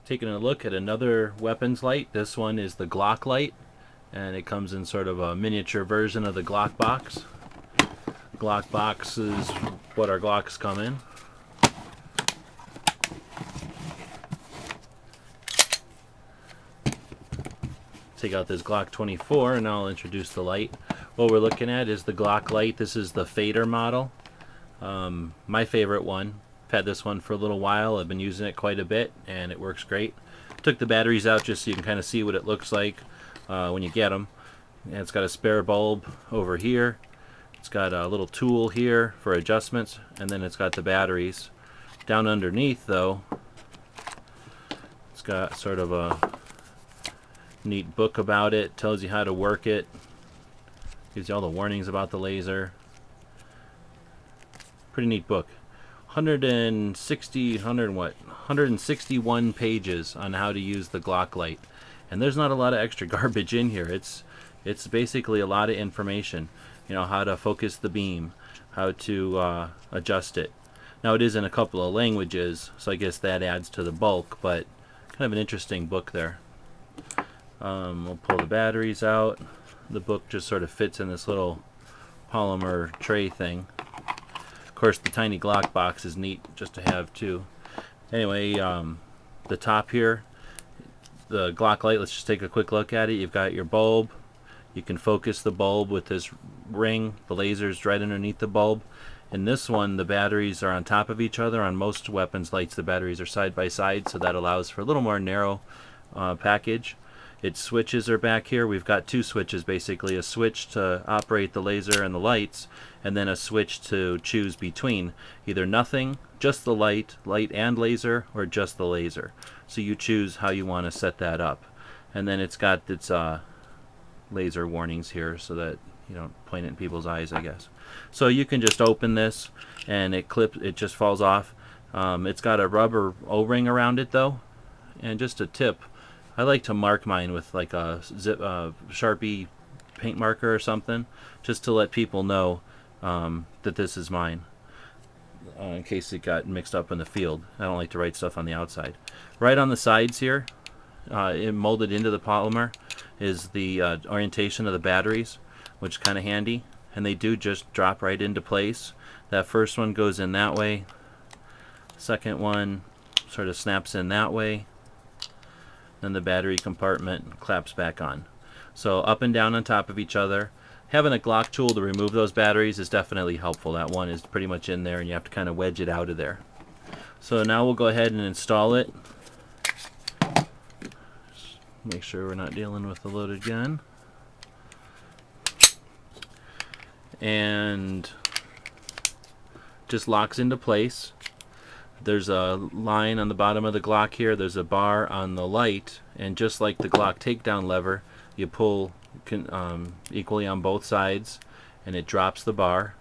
Taking a look at another weapons light. This one is the Glock Light, and it comes in sort of a miniature version of the Glock box. Glock box is what our Glocks come in. Take out this Glock 24 and now I'll introduce the light. What we're looking at is the Glock Light. This is the fader model. My favorite one. I've had this one for a little while. I've been using it quite a bit and it works great. Took the batteries out just so you can kind of see what it looks like when you get them. And it's got a spare bulb over here. It's got a little tool here for adjustments, and then it's got the batteries. Down underneath though, it's got sort of a neat book about it. Tells you how to work it. Gives you all the warnings about the laser. Pretty neat book. 161 pages on how to use the Glock Light. And there's not a lot of extra garbage in here. It's basically a lot of information. You know, how to focus the beam, how to adjust it. Now it is in a couple of languages, so I guess that adds to the bulk, but kind of an interesting book there. We'll pull the batteries out. The book just sort of fits in this little polymer tray thing. Of course, the tiny Glock box is neat just to have too. Anyway, the top here, the Glock Light, let's just take a quick look at it. You've got your bulb. You can focus the bulb with this ring. The laser's right underneath the bulb. In this one, the batteries are on top of each other. On most weapons lights, the batteries are side by side, so that allows for a little more narrow package. Its switches are back here. We've got two switches basically, a switch to operate the laser and the lights, and then a switch to choose between either nothing, just the light and laser, or just the laser. So you choose how you want to set that up. And then it's got its laser warnings here so that you don't point it in people's eyes, I guess. So you can just open this and it just falls off. It's got a rubber O-ring around it though, and just a tip, I like to mark mine with like a Sharpie paint marker or something, just to let people know that this is mine, in case it got mixed up in the field. I don't like to write stuff on the outside. Right on the sides here, molded into the polymer, is the orientation of the batteries, which is kind of handy, and they do just drop right into place. That first one goes in that way, second one sort of snaps in that way, then the battery compartment claps back on. So up and down on top of each other. Having a Glock tool to remove those batteries is definitely helpful. That one is pretty much in there and you have to kind of wedge it out of there. So now we'll go ahead and install it. Just make sure we're not dealing with a loaded gun. And just locks into place. There's a line on the bottom of the Glock here. There's a bar on the light, and just like the Glock takedown lever, you pull equally on both sides and it drops the bar,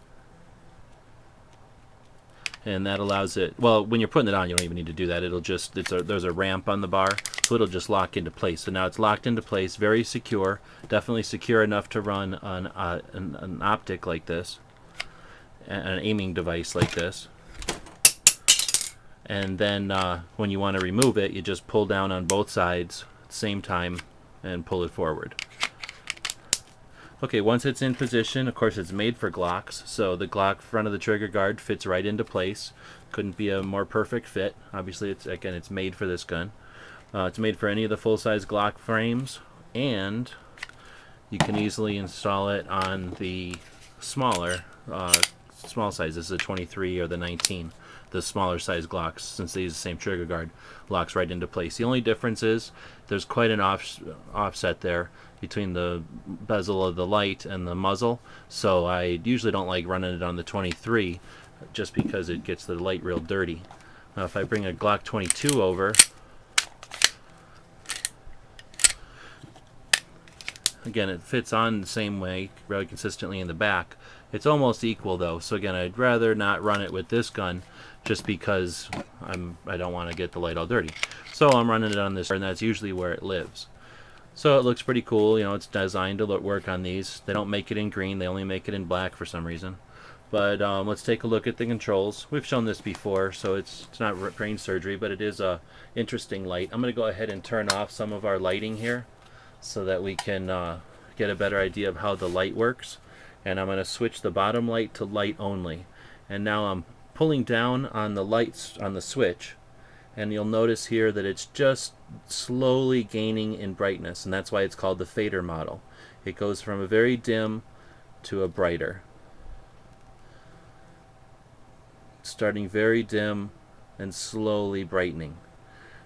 and that allows it, well, when you're putting it on you don't even need to do that. It'll just, there's a ramp on the bar, so it'll just lock into place. So now it's locked into place, very secure, definitely secure enough to run on an optic like this, an aiming device like this. And then when you want to remove it, you just pull down on both sides at the same time and pull it forward. Okay, once it's in position, of course it's made for Glocks, so the Glock front of the trigger guard fits right into place. Couldn't be a more perfect fit. Obviously, it's made for this gun. It's made for any of the full-size Glock frames, and you can easily install it on the smaller, small size. This is a 23 or the 19. The smaller size Glocks, since they use the same trigger guard, locks right into place. The only difference is there's quite an offset there between the bezel of the light and the muzzle, so I usually don't like running it on the 23 just because it gets the light real dirty. Now if I bring a Glock 22 over, again it fits on the same way really consistently in the back. It's almost equal though, so again I'd rather not run it with this gun just because I don't want to get the light all dirty. So I'm running it on this, and that's usually where it lives. So it looks pretty cool. You know, it's designed to work on these. They don't make it in green, they only make it in black for some reason. But let's take a look at the controls. We've shown this before, so it's not brain surgery, but it is a interesting light. I'm going to go ahead and turn off some of our lighting here so that we can get a better idea of how the light works. And I'm going to switch the bottom light to light only. And now I'm pulling down on the lights on the switch, and you'll notice here that it's just slowly gaining in brightness, and that's why it's called the fader model. It goes from a very dim to a brighter, starting very dim and slowly brightening.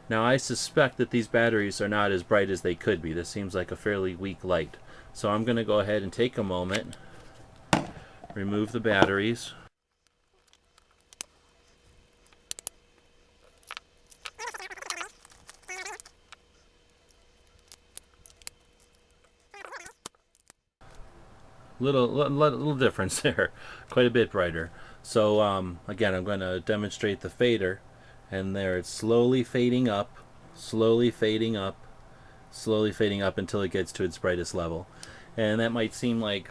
Now I suspect that these batteries are not as bright as they could be. This seems like a fairly weak light. So I'm going to go ahead and take a moment, remove the batteries. Little difference there, quite a bit brighter. So again, I'm going to demonstrate the fader, and there it's slowly fading up, slowly fading up, slowly fading up until it gets to its brightest level. And that might seem like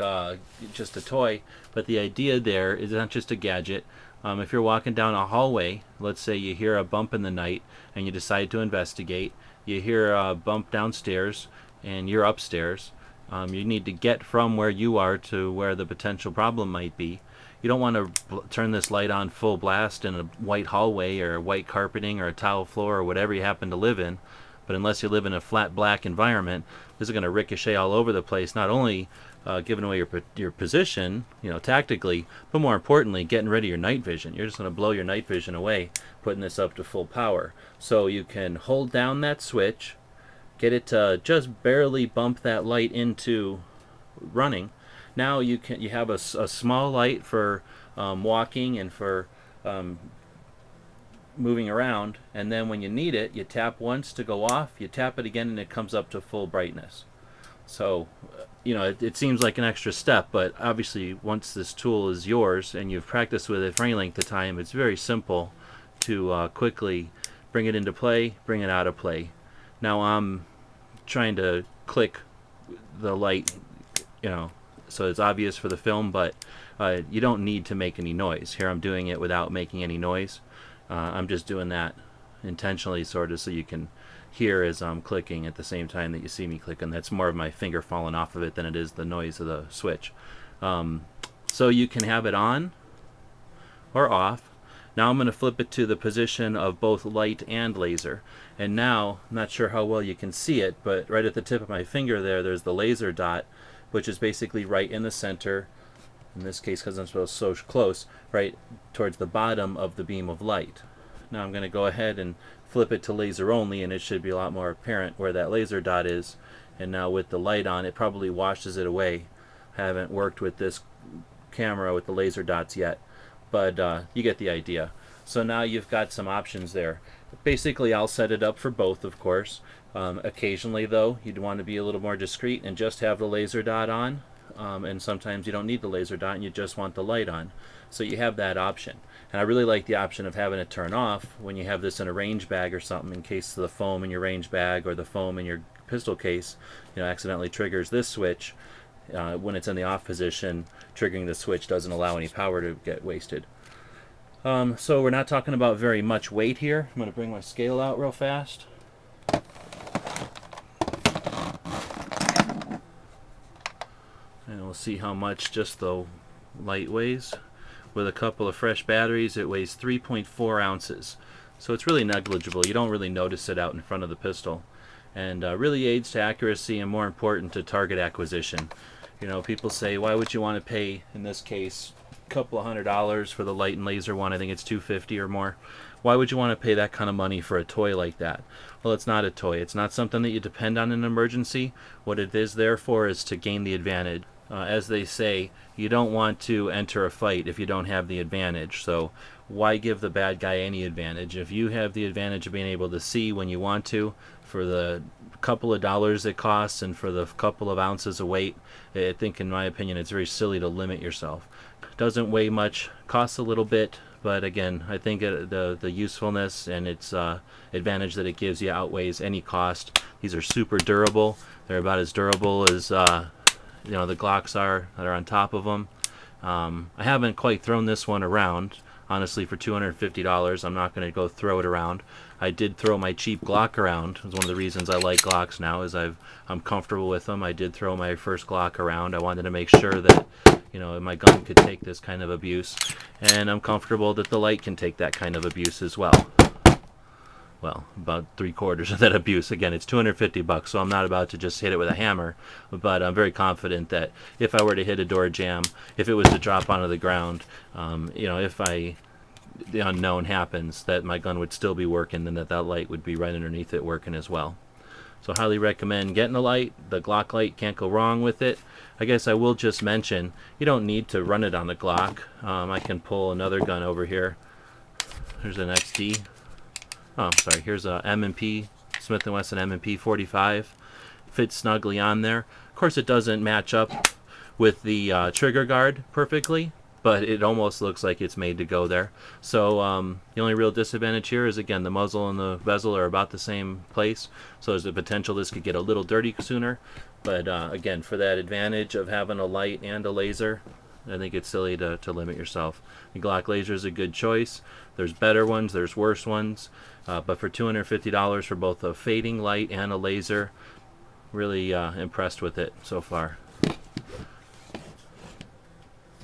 just a toy, but the idea there is not just a gadget. If you're walking down a hallway, let's say you hear a bump in the night and you decide to investigate, you hear a bump downstairs and you're upstairs. You need to get from where you are to where the potential problem might be. You don't want to turn this light on full blast in a white hallway or white carpeting or a tile floor or whatever you happen to live in. But unless you live in a flat black environment, this is going to ricochet all over the place, not only giving away your position, tactically, but more importantly, getting rid of your night vision. You're just going to blow your night vision away, putting this up to full power. So you can hold down that switch, get it to just barely bump that light into running. Now you have a small light for walking and for moving around, and then when you need it, you tap once to go off, you tap it again, and it comes up to full brightness. So it seems like an extra step, but obviously once this tool is yours and you've practiced with it for any length of time, it's very simple to quickly bring it into play, bring it out of play. Now I'm trying to click the light, so it's obvious for the film, but you don't need to make any noise. Here I'm doing it without making any noise. I'm just doing that intentionally, sort of, so you can hear as I'm clicking at the same time that you see me clicking. That's more of my finger falling off of it than it is the noise of the switch. So you can have it on or off. Now I'm going to flip it to the position of both light and laser. And now, I'm not sure how well you can see it, but right at the tip of my finger there's the laser dot, which is basically right in the center, in this case because I'm so close, right towards the bottom of the beam of light. Now I'm going to go ahead and flip it to laser only, and it should be a lot more apparent where that laser dot is. And now with the light on, it probably washes it away. I haven't worked with this camera with the laser dots yet, but you get the idea. So now you've got some options there. Basically I'll set it up for both, of course. Occasionally though, you'd want to be a little more discreet and just have the laser dot on, and sometimes you don't need the laser dot and you just want the light on. So you have that option. And I really like the option of having it turn off when you have this in a range bag or something, in case the foam in your range bag or the foam in your pistol case accidentally triggers this switch. When it's in the off position, triggering the switch doesn't allow any power to get wasted. So we're not talking about very much weight here. I'm going to bring my scale out real fast. And we'll see how much just the light weighs. With a couple of fresh batteries, it weighs 3.4 ounces. So it's really negligible. You don't really notice it out in front of the pistol. And really aids to accuracy and, more important, to target acquisition. People say, why would you want to pay, in this case, a couple of $100 for the light and laser one? I think it's $250 or more. Why would you want to pay that kind of money for a toy like that? Well, it's not a toy. It's not something that you depend on in an emergency. What it is there for is to gain the advantage. As they say, you don't want to enter a fight if you don't have the advantage. So why give the bad guy any advantage? If you have the advantage of being able to see when you want to, for the couple of dollars it costs and for the couple of ounces of weight, I think, in my opinion, it's very silly to limit yourself. Doesn't weigh much, costs a little bit, but again, I think the usefulness and its advantage that it gives you outweighs any cost. These are super durable. They're about as durable as the Glocks are that are on top of them. I haven't quite thrown this one around. Honestly, for $250, I'm not going to go throw it around. I did throw my cheap Glock around. It's one of the reasons I like Glocks now, is I'm comfortable with them. I did throw my first Glock around. I wanted to make sure that, you know, my gun could take this kind of abuse, and I'm comfortable that the light can take that kind of abuse as well. Well, about 3/4 of that abuse. Again, it's $250, so I'm not about to just hit it with a hammer, but I'm very confident that if I were to hit a door jamb, if it was to drop onto the ground, you know, if the unknown happens, that my gun would still be working, and that light would be right underneath it working as well. So highly recommend getting a light. The Glock light, can't go wrong with it. I guess I will just mention, you don't need to run it on the Glock. I can pull another gun over here. There's an XD. Oh, sorry, here's a M&P, Smith & Wesson M&P 45. Fits snugly on there. Of course, it doesn't match up with the trigger guard perfectly, but it almost looks like it's made to go there. So the only real disadvantage here is, again, the muzzle and the bezel are about the same place, so there's a potential this could get a little dirty sooner. But again, for that advantage of having a light and a laser, I think it's silly to limit yourself. The Glock laser is a good choice. There's better ones, there's worse ones, but for $250 for both a fading light and a laser, really impressed with it so far.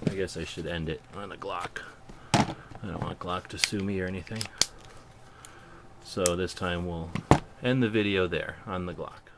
I guess I should end it on a Glock. I don't want Glock to sue me or anything. So this time we'll end the video there on the Glock.